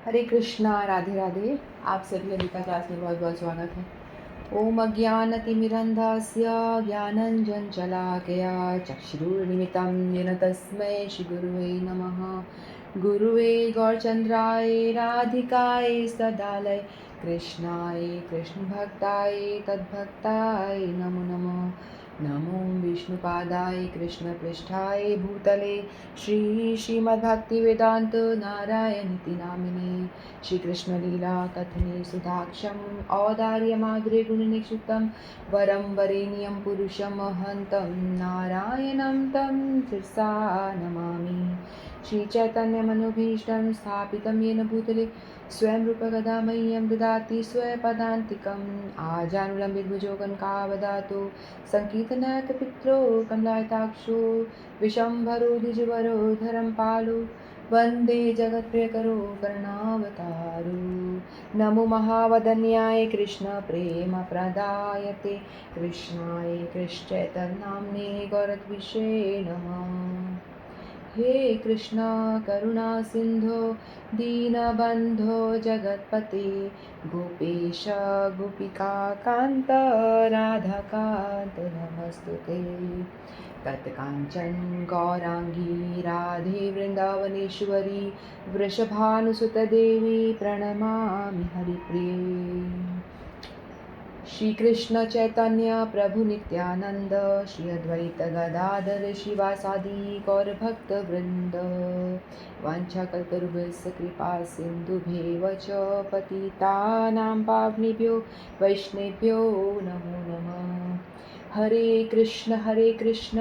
हरे कृष्णा, राधे राधे। आप सभी ललिता क्लास में बहुत बहुत स्वागत है। ओम अज्ञानतिमिरन्धस्य ज्ञानञ्जनशलाकया चक्षुरुन्मिलितं येन तस्मै श्रीगुरुवे नमः। गुरुवे गौरचन्द्राय राधिकाय सदालय कृष्णाय कृष्णभक्ताय तद्भक्ताय नमो नमः। नमो विष्णुपादाय कृष्णपृष्ठाय भूतले श्रीमद्भक्तिवेदान्त नारायणीति नामिने श्रीकृष्णलीला कथने सुधाक्षम् औदार्यमाद्रे गुणनिक्षिप्तं वरं वरेण्यं पुरुषमहन्तं नारायणं तं शिरसा नमामि। श्रीचैतन्यमनोभीष्टं स्थापितं येन भूतले स्वयं रूपकदा मह्यं ददाति स्वपदान्तिकम् आजानुलम्बितभुजो कनकावदातो सङ्कीर्तनैकपित्रो कमलायताक्षो विशम्भरो द्विजवरो धरं पालो वन्दे जगत्प्रियकरो करुणावतारो। नमो महावदन्याय कृष्णप्रेमप्रदायते कृष्णाय कृष्णचैतन्यनाम्ने गौरद्विषे नमः। हे कृष्णा करुणा सिन्धो दीनबन्धो जगत्पते गोपेश गोपिकान्त राधाकान्त नमस्तुते। तत्काञ्चन गौराङ्गी राधे वृन्दावनेश्वरी वृषभानुसुतदेवी प्रणमामि हरिप्रिये। श्री कृष्ण चैतन्य प्रभु नित्यानंद श्री अद्वैत गदाधर शिवासादि गौर भक्त वृंद वाञ्छाकल्पतरुभ्यश्च कृपा सिन्धुभ्येव च पतितानां पावनेभ्यो वैष्णवेभ्यो नमो नमः। हरे कृष्ण कृष्ण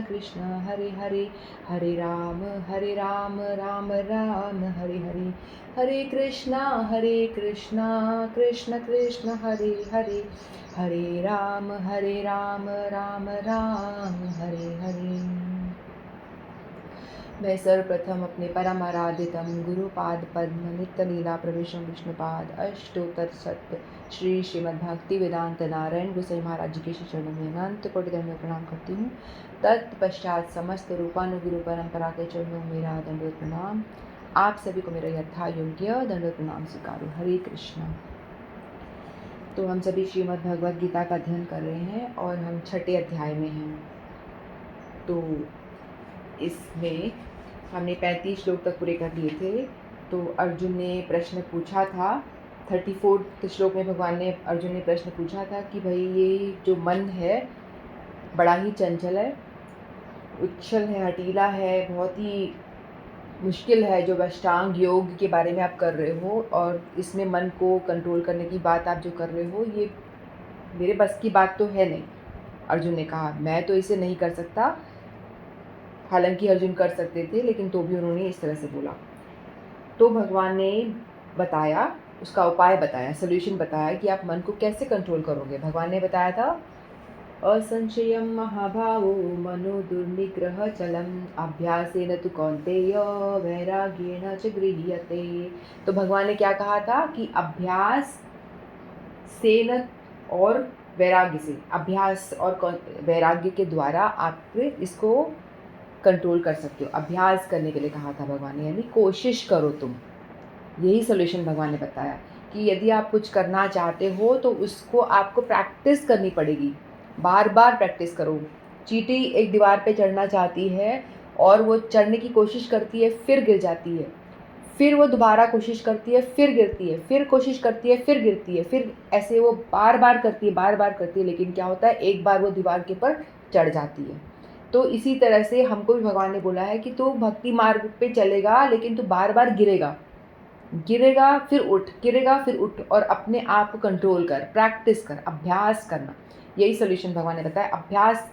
कृष्ण हरे हरे हरे राम राम राम हरे हरे। हरे कृष्णा कृष्ण कृष्ण हरे हरे हरे राम राम राम हरे हरे। मैं सर्वप्रथम अपने परम आराधितम गुरुपाद पद्म नित्य लीला प्रवेशम विष्णुपाद अष्टोत्तर सत्य श्री श्रीमद्भक्ति वेदांत नारायण गोसाई महाराज जी के श्री चरणों में अनंत कोटि दंड प्रणाम करती हूँ। तत्पश्चात समस्त रूपानुगुरु परंपरा के चरणों में मेरा दंडवत प्रणाम। आप सभी को मेरा यथा योग्य दंडवत प्रणाम स्वीकारो। हरे कृष्णा। तो हम सभी श्रीमद् भगवद गीता का अध्ययन कर रहे हैं और हम छठे अध्याय में हैं। तो इसमें हमने 35 श्लोक तक पूरे कर लिए थे। तो अर्जुन ने प्रश्न पूछा था, 34 श्लोक में भगवान ने अर्जुन ने प्रश्न पूछा था कि भाई ये जो मन है बड़ा ही चंचल है, उच्छल है, हटीला है, बहुत ही मुश्किल है जो अष्टांग योग के बारे में आप कर रहे हो, और इसमें मन को कंट्रोल करने की बात आप जो कर रहे हो ये मेरे बस की बात तो है नहीं। अर्जुन ने कहा मैं तो इसे नहीं कर सकता। हालांकि अर्जुन कर सकते थे लेकिन तो भी उन्होंने इस तरह से बोला। तो भगवान ने बताया, उसका उपाय बताया, सॉल्यूशन बताया कि आप मन को कैसे कंट्रोल करोगे। भगवान ने बताया था असंशयं महाभावो मनो दुर्निग्रह चलम अभ्यासेन तु कौन्तेय वैराग्येण च गृह्यते। तो भगवान ने क्या कहा था कि अभ्यास से न और वैराग्य से, अभ्यास और वैराग्य के द्वारा आप इसको कंट्रोल कर सकते हो। अभ्यास करने के लिए कहा था भगवान ने, यानी कोशिश करो तुम। यही सॉल्यूशन भगवान ने बताया कि यदि आप कुछ करना चाहते हो तो उसको आपको प्रैक्टिस करनी पड़ेगी, बार बार प्रैक्टिस करो। चींटी एक दीवार पे चढ़ना चाहती है और वो चढ़ने की कोशिश करती है, फिर गिर जाती है, फिर वो दोबारा कोशिश करती है, फिर गिरती है, फिर कोशिश करती है, फिर गिरती है, फिर ऐसे वो बार बार करती है, लेकिन क्या होता है, एक बार वो दीवार के ऊपर चढ़ जाती है। तो इसी तरह से हमको भी भगवान ने बोला है कि तू भक्ति मार्ग पे चलेगा लेकिन तू बार बार गिरेगा फिर उठ, गिरेगा फिर उठ, और अपने आप को कंट्रोल कर, प्रैक्टिस कर, अभ्यास करना। यही सॉल्यूशन भगवान ने बताया। अभ्यास,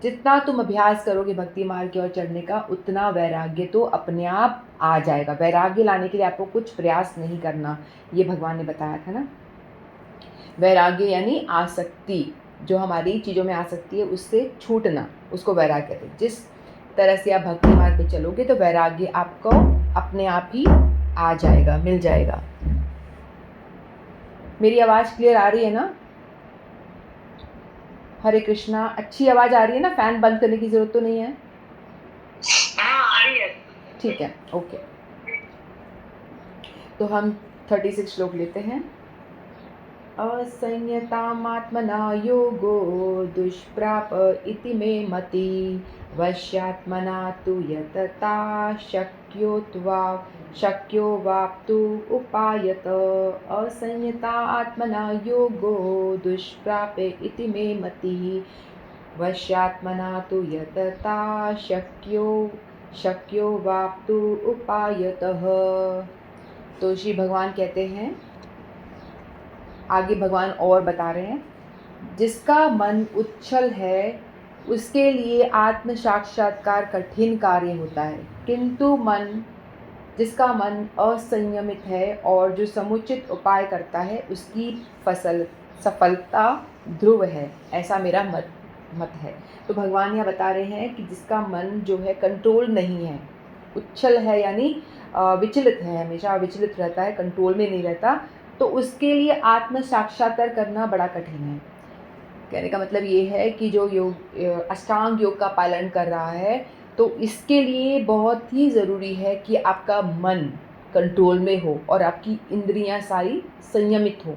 जितना तुम अभ्यास करोगे भक्ति मार्ग की ओर चढ़ने का, उतना वैराग्य तो अपने आप आ जाएगा। वैराग्य लाने के लिए आपको कुछ प्रयास नहीं करना, ये भगवान ने बताया था ना। वैराग्य यानी आसक्ति, जो हमारी चीज़ों में आसक्ति है उससे छूटना, उसको वैराग्य कहते हैं। जिस तरह से आप भक्ति मार्ग पे चलोगे तो वैराग्य आपको अपने आप ही आ जाएगा, मिल जाएगा। मेरी आवाज़ क्लियर आ रही है ना? हरे कृष्णा। अच्छी आवाज़ आ रही है ना? फैन बंद करने की ज़रूरत तो नहीं है? हाँ, आ रही है। ठीक है, ओके। तो हम 36 श्लोक लेते हैं। असंयतामात्मना योगो दुष्प्राप इति मे मति वश्यात्मना तु यतता शक्यो वाप्तु उपायत। असंयता आत्मना योगो दुष्प्रापे इति मे मति वश्यात्मना तु यतता शक्यो वाप्तु उपायतः। तो श्री भगवान कहते हैं, आगे भगवान और बता रहे हैं, जिसका मन उच्छल है उसके लिए आत्म साक्षात्कार कठिन कार्य होता है, किंतु जिसका मन असंयमित है और जो समुचित उपाय करता है उसकी सफलता ध्रुव है, ऐसा मेरा मत है। तो भगवान यहाँ बता रहे हैं कि जिसका मन जो है कंट्रोल नहीं है, उच्छल है यानी विचलित है, हमेशा विचलित रहता है, कंट्रोल में नहीं रहता, तो उसके लिए आत्म साक्षात्कार करना बड़ा कठिन है। कहने का मतलब ये है कि जो अष्टांग योग का पालन कर रहा है तो इसके लिए बहुत ही ज़रूरी है कि आपका मन कंट्रोल में हो और आपकी इंद्रियां सारी संयमित हो,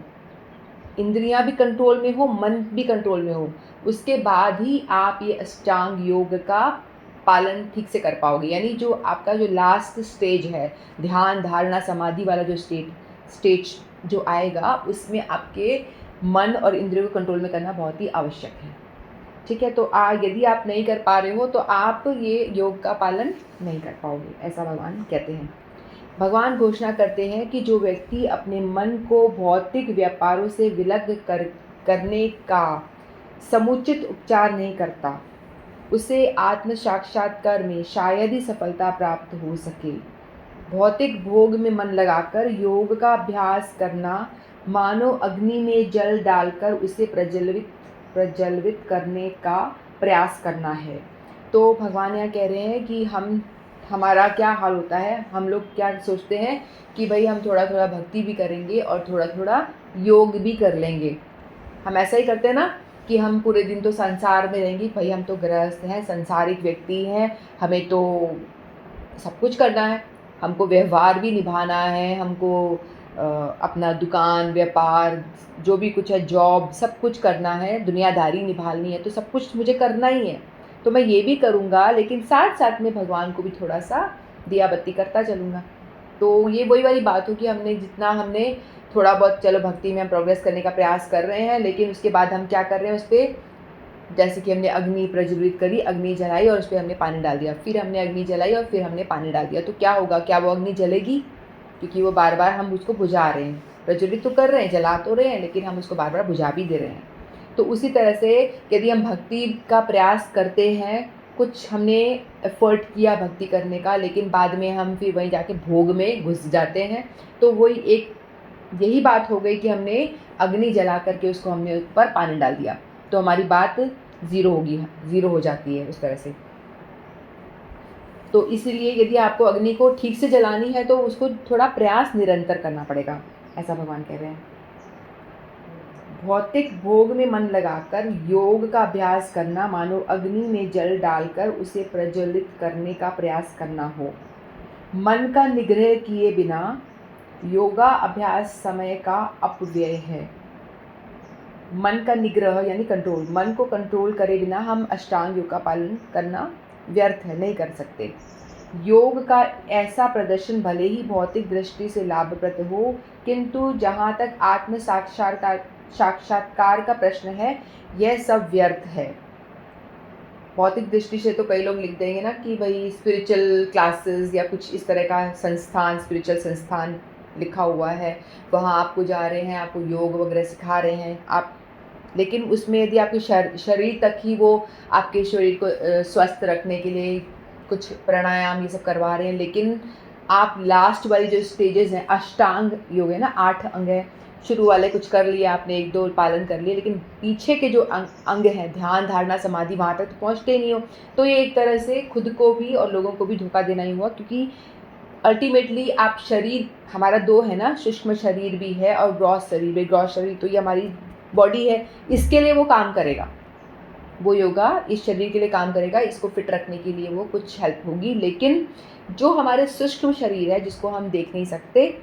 इंद्रियां भी कंट्रोल में हो, मन भी कंट्रोल में हो, उसके बाद ही आप ये अष्टांग योग का पालन ठीक से कर पाओगे। यानी जो आपका जो लास्ट स्टेज है, ध्यान धारणा समाधि वाला जो स्टेज जो आएगा, उसमें आपके मन और इंद्रियों को कंट्रोल में करना बहुत ही आवश्यक है। ठीक है, तो यदि आप नहीं कर पा रहे हो तो आप ये योग का पालन नहीं कर पाओगे, ऐसा भगवान कहते हैं। भगवान घोषणा करते हैं कि जो व्यक्ति अपने मन को भौतिक व्यापारों से विलग करने का समुचित उपचार नहीं करता, उसे आत्म साक्षात्कार में शायद ही सफलता प्राप्त हो सके। भौतिक भोग में मन लगाकर योग का अभ्यास करना मानो अग्नि में जल डालकर उसे प्रज्वलित करने का प्रयास करना है। तो भगवान यहाँ कह रहे हैं कि हमारा क्या हाल होता है, हम लोग क्या सोचते हैं कि भाई हम थोड़ा थोड़ा भक्ति भी करेंगे और थोड़ा थोड़ा योग भी कर लेंगे। हम ऐसा ही करते हैं ना कि हम पूरे दिन तो संसार में रहेंगे, भाई हम तो गृहस्थ हैं, संसारिक व्यक्ति हैं, हमें तो सब कुछ करना है, हमको व्यवहार भी निभाना है, हमको अपना दुकान व्यापार जो भी कुछ है, जॉब, सब कुछ करना है, दुनियादारी निभानी है, तो सब कुछ मुझे करना ही है, तो मैं ये भी करूँगा, लेकिन साथ साथ में भगवान को भी थोड़ा सा दिया बत्ती करता चलूँगा। तो ये वही वाली बात हो कि हमने थोड़ा बहुत चलो भक्ति में हम प्रोग्रेस करने का प्रयास कर रहे हैं, लेकिन उसके बाद हम क्या कर रहे हैं उस पर, जैसे कि हमने अग्नि प्रज्वलित करी, अग्नि जलाई और उस पर हमने पानी डाल दिया, फिर हमने अग्नि जलाई और फिर हमने पानी डाल दिया, तो क्या होगा, क्या वो अग्नि जलेगी? क्योंकि वो बार बार हम उसको बुझा रहे हैं, प्रज्वलित तो कर रहे हैं, जला तो रहे हैं, लेकिन हम उसको बार बार बुझा भी दे रहे हैं। तो उसी तरह से यदि हम भक्ति का प्रयास करते हैं, कुछ हमने एफर्ट किया भक्ति करने का, लेकिन बाद में हम फिर वहीं जाके भोग में घुस जाते हैं, तो वही यही बात हो गई कि हमने अग्नि जला करके उसको हमने ऊपर पानी डाल दिया, तो हमारी बात ज़ीरो हो जाती है उस तरह से। तो इसलिए यदि आपको अग्नि को ठीक से जलानी है तो उसको थोड़ा प्रयास निरंतर करना पड़ेगा, ऐसा भगवान कह रहे हैं। भौतिक भोग में मन लगाकर योग का अभ्यास करना मानो अग्नि में जल डालकर उसे प्रज्वलित करने का प्रयास करना हो। मन का निग्रह किए बिना योगा अभ्यास समय का अपव्यय है। मन का निग्रह यानी कंट्रोल, मन को कंट्रोल करे बिना हम अष्टांग योग का पालन करना व्यर्थ है, नहीं कर सकते। योग का ऐसा प्रदर्शन भले ही भौतिक दृष्टि से लाभप्रद हो, किंतु जहाँ तक आत्म साक्षात्कार का प्रश्न है, यह सब व्यर्थ है। भौतिक दृष्टि से तो कई लोग लिख देंगे ना कि भाई स्पिरिचुअल क्लासेस या कुछ इस तरह का संस्थान, स्पिरिचुअल संस्थान लिखा हुआ है, वहाँ आपको जा रहे हैं, आपको योग वगैरह सिखा रहे हैं आप, लेकिन उसमें यदि आपके शरीर तक ही वो आपके शरीर को स्वस्थ रखने के लिए कुछ प्राणायाम ये सब करवा रहे हैं, लेकिन आप लास्ट वाली जो स्टेजेस हैं, अष्टांग योग है ना, 8 अंग है, शुरू वाले कुछ कर लिए आपने, 1-2 पालन कर लिए, लेकिन पीछे के जो अंग हैं, ध्यान धारणा समाधि, वहाँ तक तो पहुँचते ही नहीं हो, तो ये एक तरह से खुद को भी और लोगों को भी धोखा देना ही हुआ। क्योंकि अल्टीमेटली आप शरीर, हमारा 2 है ना, सूक्ष्म शरीर भी है और ग्रॉस शरीर भी। ग्रॉस शरीर तो ये हमारी बॉडी है, इसके लिए वो काम करेगा, वो योगा इस शरीर के लिए काम करेगा, इसको फिट रखने के लिए वो कुछ हेल्प होगी। लेकिन जो हमारे सूक्ष्म शरीर है, जिसको हम देख नहीं सकते,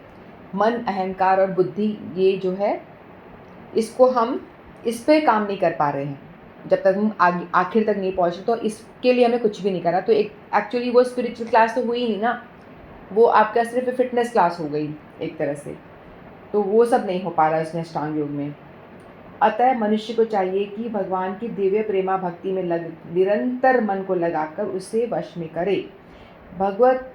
मन, अहंकार और बुद्धि, ये जो है इसको हम इस पे काम नहीं कर पा रहे हैं। जब तक हम आखिर तक नहीं पहुँचे तो इसके लिए हमें कुछ भी नहीं करा। तो एक एक्चुअली वो स्पिरिचुअल क्लास तो हुई नहीं ना, वो आपका सिर्फ फिटनेस क्लास हो गई एक तरह से। तो वो सब नहीं हो पा रहा है इसमें अष्टांग योग में। अतः मनुष्य को चाहिए कि भगवान की दिव्य प्रेमा भक्ति में निरंतर मन को लगाकर उसे वश में करे। भगवत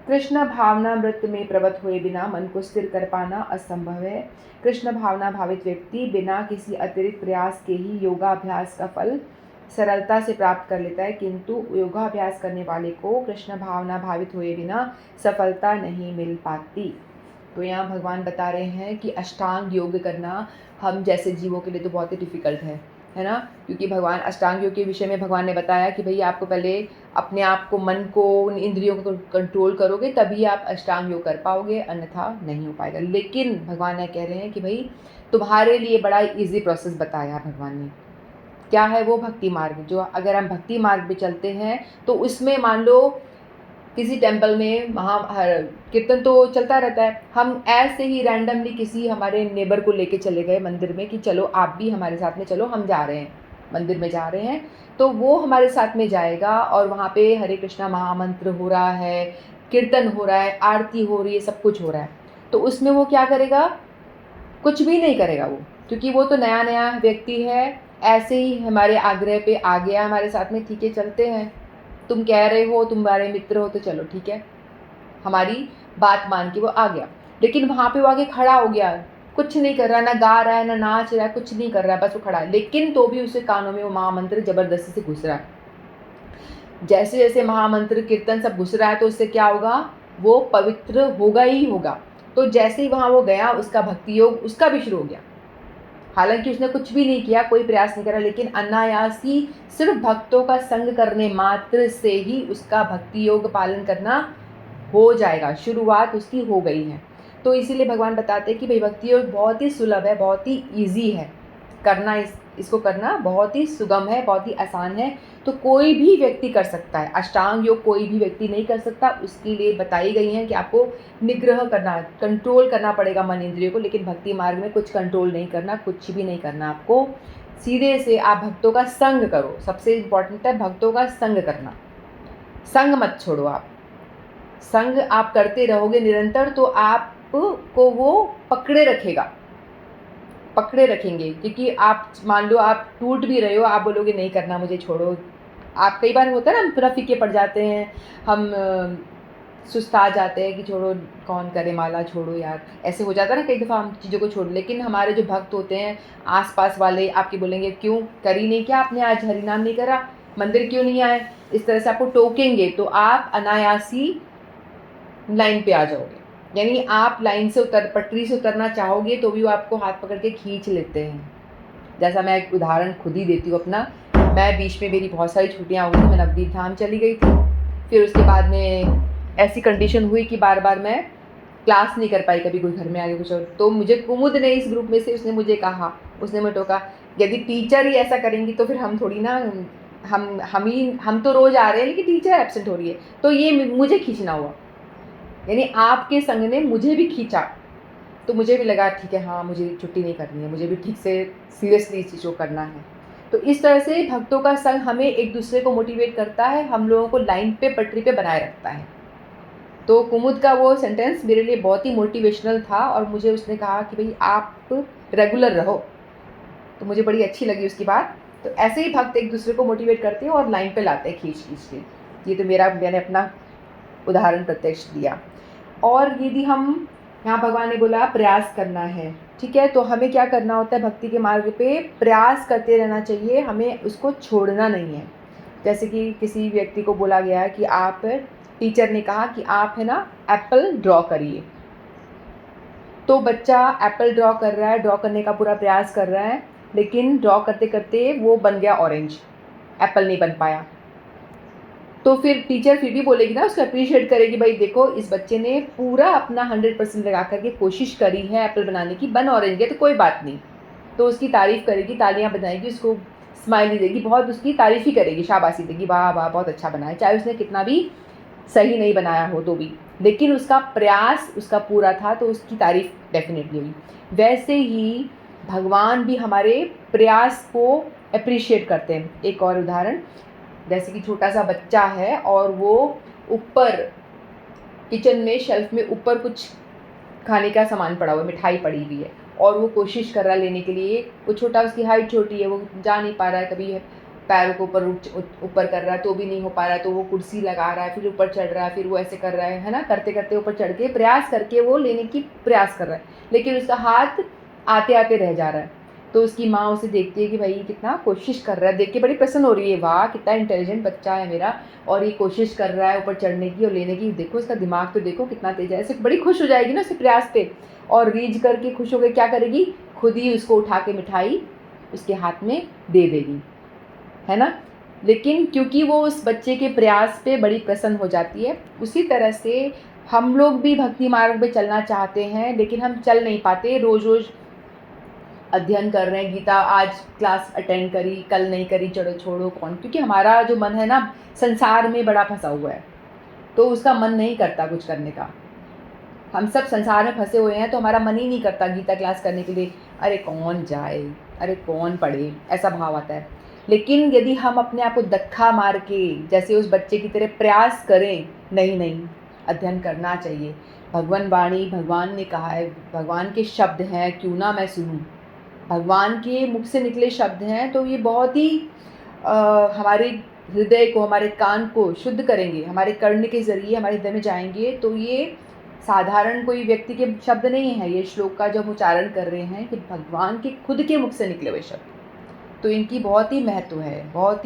कृष्ण भावनामृत में प्रवत हुए बिना मन को स्थिर कर पाना असंभव है। कृष्ण भावना भावित व्यक्ति बिना किसी अतिरिक्त प्रयास के ही योगाभ्यास का फल सरलता से प्राप्त कर लेता है, किंतु योगाभ्यास करने वाले को कृष्ण भावना भावित हुए बिना सफलता नहीं मिल पाती। तो यहाँ भगवान बता रहे हैं कि अष्टांग योग करना हम जैसे जीवों के लिए तो बहुत ही डिफ़िकल्ट है ना, क्योंकि भगवान अष्टांग योग के विषय में भगवान ने बताया कि भाई आपको पहले अपने आप को, मन को, उन इंद्रियों को कंट्रोल करोगे तभी आप अष्टांग योग कर पाओगे, अन्यथा नहीं हो पाएगा। लेकिन भगवान ने कह रहे हैं कि भाई तुम्हारे लिए बड़ा ईजी प्रोसेस बताया भगवान ने। क्या है वो? भक्ति मार्ग। जो अगर हम भक्ति मार्ग पे चलते हैं तो उसमें मान लो किसी टेम्पल में कीर्तन तो चलता रहता है, हम ऐसे ही रैंडमली किसी हमारे नेबर को लेके चले गए मंदिर में कि चलो आप भी हमारे साथ में चलो, हम जा रहे हैं, मंदिर में जा रहे हैं। तो वो हमारे साथ में जाएगा और वहाँ पे हरे कृष्णा महामंत्र हो रहा है, कीर्तन हो रहा है, आरती हो रही है, सब कुछ हो रहा है। तो उसमें वो क्या करेगा? कुछ भी नहीं करेगा वो, क्योंकि वो तो नया नया व्यक्ति है, ऐसे ही हमारे आग्रह पे आ गया हमारे साथ में, ठीक है चलते हैं, तुम कह रहे हो, तुम हमारे मित्र हो तो चलो ठीक है, हमारी बात मान के वो आ गया। लेकिन वहाँ पे वो आके खड़ा हो गया, कुछ नहीं कर रहा, ना गा रहा है, ना नाच रहा है, कुछ नहीं कर रहा है, बस वो खड़ा है। लेकिन तो भी उसके कानों में वो महामंत्र ज़बरदस्ती से घुस रहा है। जैसे जैसे महामंत्र कीर्तन सब घुस रहा है तो उससे क्या होगा? वो पवित्र होगा ही होगा। तो जैसे ही वहाँ वो गया, उसका भक्ति योग उसका भी शुरू हो गया। हालांकि उसने कुछ भी नहीं किया, कोई प्रयास नहीं करा, लेकिन अनायास ही सिर्फ भक्तों का संग करने मात्र से ही उसका भक्ति योग पालन करना हो जाएगा, शुरुआत उसकी हो गई है। तो इसीलिए भगवान बताते हैं कि भाई भक्ति योग बहुत ही सुलभ है, बहुत ही ईजी है करना, इसको करना बहुत ही सुगम है, बहुत ही आसान है। तो कोई भी व्यक्ति कर सकता है। अष्टांग योग कोई भी व्यक्ति नहीं कर सकता, उसके लिए बताई गई हैं कि आपको निग्रह करना, कंट्रोल करना पड़ेगा मन इंद्रियों को। लेकिन भक्ति मार्ग में कुछ कंट्रोल नहीं करना, कुछ भी नहीं करना आपको, सीधे से आप भक्तों का संग करो। सबसे इम्पोर्टेंट है भक्तों का संग करना, संग मत छोड़ो। आप संग आप करते रहोगे निरंतर तो आपको वो पकड़े रखेंगे। क्योंकि आप मान लो आप टूट भी रहे हो, आप बोलोगे नहीं करना, मुझे छोड़ो। आप कई बार होता है ना, हम पूरा फीके पड़ जाते हैं, हम सुस्ता जाते हैं कि छोड़ो, कौन करे माला, छोड़ो यार, ऐसे हो जाता है ना कई दफ़ा हम चीज़ों को छोड़। लेकिन हमारे जो भक्त होते हैं आसपास वाले, आपके बोलेंगे क्यों करी नहीं, क्या आपने आज हरिनाम नहीं करा, मंदिर क्यों नहीं आए, इस तरह से आपको टोकेंगे तो आप अनायासी लाइन पे आ जाओगे। यानी आप लाइन से पटरी से उतरना चाहोगे तो भी वो आपको हाथ पकड़ के खींच लेते हैं। जैसा मैं एक उदाहरण खुद ही देती हूँ अपना। मैं बीच में, मेरी बहुत सारी छुट्टियाँ हो गई थी, मैं नवदीप धाम चली गई थी। फिर उसके बाद में ऐसी कंडीशन हुई कि बार बार मैं क्लास नहीं कर पाई, कभी कोई घर में आके कुछ और। तो मुझे कुमुद ने इस ग्रुप में से, उसने मुझे कहा, उसने मुझे टोका, यदि टीचर ही ऐसा करेंगी तो फिर हम थोड़ी ना, हम तो रोज़ आ रहे हैं लेकिन टीचर एब्सेंट हो रही है। तो ये मुझे खींचना हुआ, यानी आपके संग ने मुझे भी खींचा। तो मुझे भी लगा ठीक है, हाँ मुझे छुट्टी नहीं करनी है, मुझे भी ठीक से सीरियसली इस चीज़ को करना है। तो इस तरह से भक्तों का संग हमें एक दूसरे को मोटिवेट करता है, हम लोगों को लाइन पे, पटरी पे बनाए रखता है। तो कुमुद का वो सेंटेंस मेरे लिए बहुत ही मोटिवेशनल था और मुझे उसने कहा कि भाई आप रेगुलर रहो, तो मुझे बड़ी अच्छी लगी उसकी बात। तो ऐसे ही भक्त एक दूसरे को मोटिवेट करते हैं और लाइन पे लाते हैं खींच के। ये तो मैंने अपना उदाहरण प्रत्यक्ष दिया। और यदि हम, यहाँ भगवान ने बोला प्रयास करना है, ठीक है, तो हमें क्या करना होता है? भक्ति के मार्ग पे प्रयास करते रहना चाहिए, हमें उसको छोड़ना नहीं है। जैसे कि किसी व्यक्ति को बोला गया है कि आप, टीचर ने कहा कि आप है ना एप्पल ड्रॉ करिए। तो बच्चा एप्पल ड्रॉ कर रहा है, ड्रॉ करने का पूरा प्रयास कर रहा है, लेकिन ड्रॉ करते करते वो बन गया ऑरेंज, एप्पल नहीं बन पाया। तो फिर टीचर फिर भी बोलेगी ना, उसको अप्रिशिएट करेगी, भाई देखो इस बच्चे ने पूरा अपना 100% लगा करके कोशिश करी है एप्पल बनाने की, बन ऑरेंज गया तो कोई बात नहीं। तो उसकी तारीफ़ करेगी, तालियां बजाएगी, उसको स्माइली देगी, बहुत उसकी तारीफ़ ही करेगी, शाबाशी देगी, वाह वाह बहुत अच्छा बनाया, चाहे उसने कितना भी सही नहीं बनाया हो तो भी। लेकिन उसका प्रयास उसका पूरा था, तो उसकी तारीफ डेफिनेटली हुई। वैसे ही भगवान भी हमारे प्रयास को अप्रिशिएट करते हैं। एक और उदाहरण, जैसे कि छोटा सा बच्चा है और वो ऊपर किचन में शेल्फ में ऊपर कुछ खाने का सामान पड़ा हुआ है, मिठाई पड़ी हुई है, और वो कोशिश कर रहा है लेने के लिए। वो छोटा, उसकी हाइट छोटी है, वो जा नहीं पा रहा है, कभी पैरों को ऊपर कर रहा है तो भी नहीं हो पा रहा है, तो वो कुर्सी लगा रहा है, फिर ऊपर चढ़ रहा है, फिर वो ऐसे कर रहा है ना, करते करते ऊपर चढ़ के प्रयास करके वो लेने की प्रयास कर रहा है, लेकिन उसका हाथ आते आते रह जा रहा है। तो उसकी माँ उसे देखती है कि भाई कितना कोशिश कर रहा है, देख के बड़ी प्रसन्न हो रही है, वाह कितना इंटेलिजेंट बच्चा है मेरा, और ये कोशिश कर रहा है ऊपर चढ़ने की और लेने की, देखो इसका दिमाग तो देखो कितना तेज है। ऐसे बड़ी खुश हो जाएगी ना उसके प्रयास पे, और रीझ करके खुश होकर क्या करेगी, खुद ही उसको उठा के मिठाई उसके हाथ में दे देगी, है ना। लेकिन क्योंकि वो उस बच्चे के प्रयास पे बड़ी प्रसन्न हो जाती है। उसी तरह से हम लोग भी भक्ति मार्ग में चलना चाहते हैं, लेकिन हम चल नहीं पाते। रोज़ रोज़ अध्ययन कर रहे हैं, गीता आज क्लास अटेंड करी, कल नहीं करी, चलो छोड़ो कौन, क्योंकि हमारा जो मन है ना संसार में बड़ा फंसा हुआ है, तो उसका मन नहीं करता कुछ करने का। हम सब संसार में फंसे हुए हैं, तो हमारा मन ही नहीं करता गीता क्लास करने के लिए, अरे कौन जाए, अरे कौन पढ़े, ऐसा भाव आता है। लेकिन यदि हम अपने आप को धक्का मार के जैसे उस बच्चे की तरह प्रयास करें, नहीं नहीं अध्ययन करना चाहिए, भगवान वाणी, भगवान ने कहा है, भगवान के शब्द हैं, क्यों ना मैं सुनूं, भगवान के मुख से निकले शब्द हैं, तो ये बहुत ही हमारे हृदय को, हमारे कान को शुद्ध करेंगे, हमारे कर्ण के ज़रिए हमारे हृदय में जाएंगे। तो ये साधारण कोई व्यक्ति के शब्द नहीं है, ये श्लोक का जब उच्चारण कर रहे हैं कि भगवान के खुद के मुख से निकले हुए शब्द, तो इनकी बहुत ही महत्व है, बहुत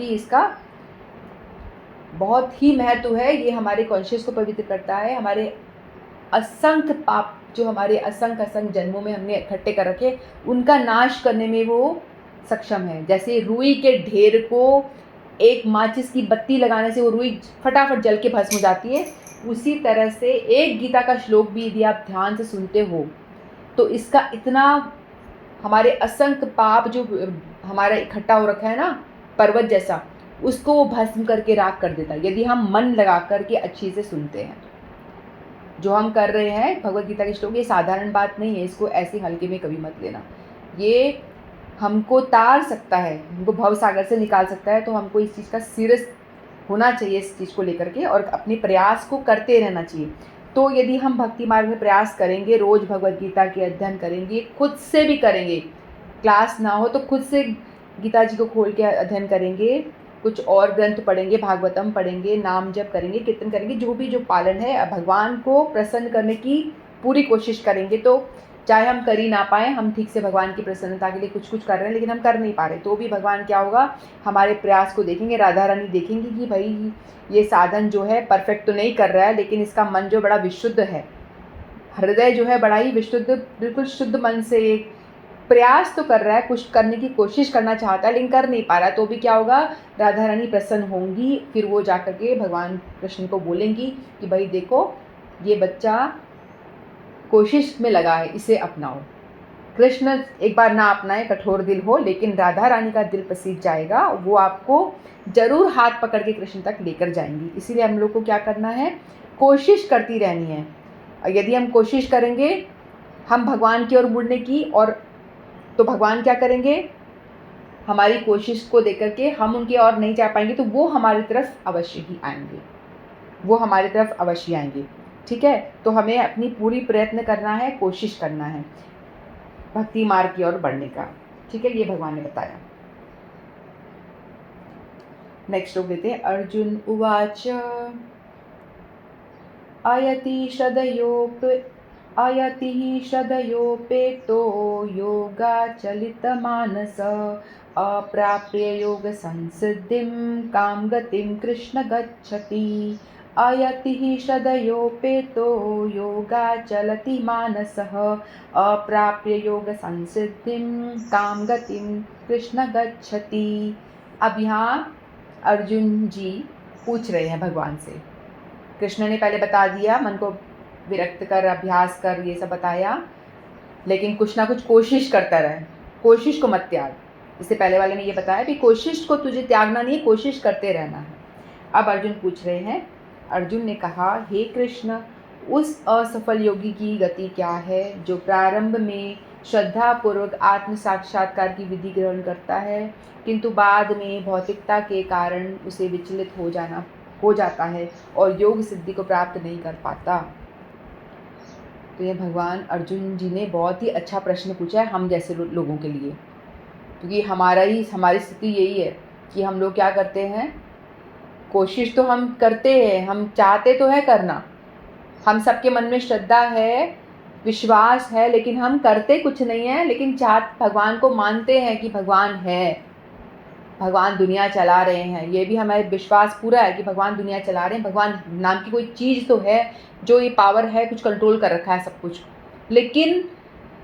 ही महत्व है। ये हमारे कॉन्शियस को पवित्र करता है, हमारे असंख्य पाप जो हमारे असंख्य जन्मों में हमने इकट्ठे कर रखे, उनका नाश करने में वो सक्षम है। जैसे रुई के ढेर को एक माचिस की बत्ती लगाने से वो रुई फटाफट जल के भस्म हो जाती है, उसी तरह से एक गीता का श्लोक भी यदि आप ध्यान से सुनते हो, तो इसका इतना हमारे असंख्य पाप जो हमारा इकट्ठा हो रखा है ना पर्वत जैसा, उसको वो भस्म करके राख कर देता है, यदि हम मन लगा करके अच्छी से सुनते हैं। जो हम कर रहे हैं भगवद गीता के श्लोक, ये साधारण बात नहीं है, इसको ऐसे हल्के में कभी मत लेना। ये हमको तार सकता है, हमको भव सागर से निकाल सकता है, तो हमको इस चीज़ का सीरियस होना चाहिए, इस चीज़ को लेकर के, और अपने प्रयास को करते रहना चाहिए। तो यदि हम भक्ति मार्ग में प्रयास करेंगे, रोज़ भगवद गीता के अध्ययन करेंगे, खुद से भी करेंगे, क्लास ना हो तो खुद से गीता जी को खोल के अध्ययन करेंगे, कुछ और ग्रंथ पढ़ेंगे, भागवतम पढ़ेंगे, नाम जप करेंगे, कीर्तन करेंगे, जो पालन है भगवान को प्रसन्न करने की पूरी कोशिश करेंगे, तो चाहे हम कर ही ना पाएँ, हम ठीक से भगवान की प्रसन्नता के लिए कुछ कुछ कर रहे हैं, लेकिन हम कर नहीं पा रहे, तो भी भगवान क्या होगा, हमारे प्रयास को देखेंगे, राधा रानी देखेंगी कि भाई ये साधन जो है परफेक्ट तो नहीं कर रहा है, लेकिन इसका मन जो बड़ा विशुद्ध है, हृदय जो है बड़ा ही विशुद्ध, बिल्कुल शुद्ध मन से एक प्रयास तो कर रहा है, कुछ करने की कोशिश करना चाहता है, लेकिन कर नहीं पा रहा है, तो भी क्या होगा, राधा रानी प्रसन्न होंगी। फिर वो जाकर के भगवान कृष्ण को बोलेंगी कि भाई देखो ये बच्चा कोशिश में लगा है, इसे अपनाओ। कृष्ण एक बार ना अपनाए, कठोर दिल हो, लेकिन राधा रानी का दिल पसीज जाएगा, वो आपको जरूर हाथ पकड़ के कृष्ण तक लेकर जाएंगी। इसीलिए हम लोग को क्या करना है, कोशिश करती रहनी है। और यदि हम कोशिश करेंगे हम भगवान की ओर मुड़ने की, और तो भगवान क्या करेंगे, हमारी कोशिश को देख करके हम उनकी ओर नहीं जा पाएंगे, तो वो हमारी तरफ अवश्य ही आएंगे, वो हमारी तरफ अवश्य आएंगे। ठीक है, तो हमें अपनी पूरी प्रयत्न करना है, कोशिश करना है भक्ति मार्ग की ओर बढ़ने का। ठीक है, ये भगवान ने बताया। नेक्स्ट लोग देते हैं, अर्जुन उवाच अयति श्रद्धयोपेतो योगाचलितमानस अप्राप्य योग संसिद्धिं कां गतिं कृष्ण गच्छति। अयति श्रद्धयोपेतो योगाचलति मानसः अप्राप्य योग संसिद्धिं कां गतिं कृष्ण गच्छति। अब यहाँ अर्जुन जी पूछ रहे हैं भगवान से। कृष्ण ने पहले बता दिया, मन को विरक्त कर, अभ्यास कर, ये सब बताया, लेकिन कुछ ना कुछ कोशिश करता रहे, कोशिश को मत त्याग। इससे पहले वाले ने ये बताया कि कोशिश को तुझे त्यागना नहीं है, कोशिश करते रहना है। अब अर्जुन पूछ रहे हैं, अर्जुन ने कहा, हे कृष्ण, उस असफल योगी की गति क्या है जो प्रारंभ में श्रद्धापूर्वक आत्म साक्षात्कार की विधि ग्रहण करता है, किंतु बाद में भौतिकता के कारण उसे विचलित हो जाता है और योग सिद्धि को प्राप्त नहीं कर पाता। तो ये भगवान अर्जुन जी ने बहुत ही अच्छा प्रश्न पूछा है हम जैसे लोगों के लिए, क्योंकि हमारी स्थिति यही है कि हम लोग क्या करते हैं, कोशिश तो हम करते हैं, हम चाहते तो है करना, हम सबके मन में श्रद्धा है, विश्वास है, लेकिन हम करते कुछ नहीं है। लेकिन भगवान को मानते हैं कि भगवान है, भगवान दुनिया चला रहे हैं, ये भी हमारे विश्वास पूरा है कि भगवान दुनिया चला रहे हैं, भगवान नाम की कोई चीज़ तो है जो ये पावर है, कुछ कंट्रोल कर रखा है सब कुछ। लेकिन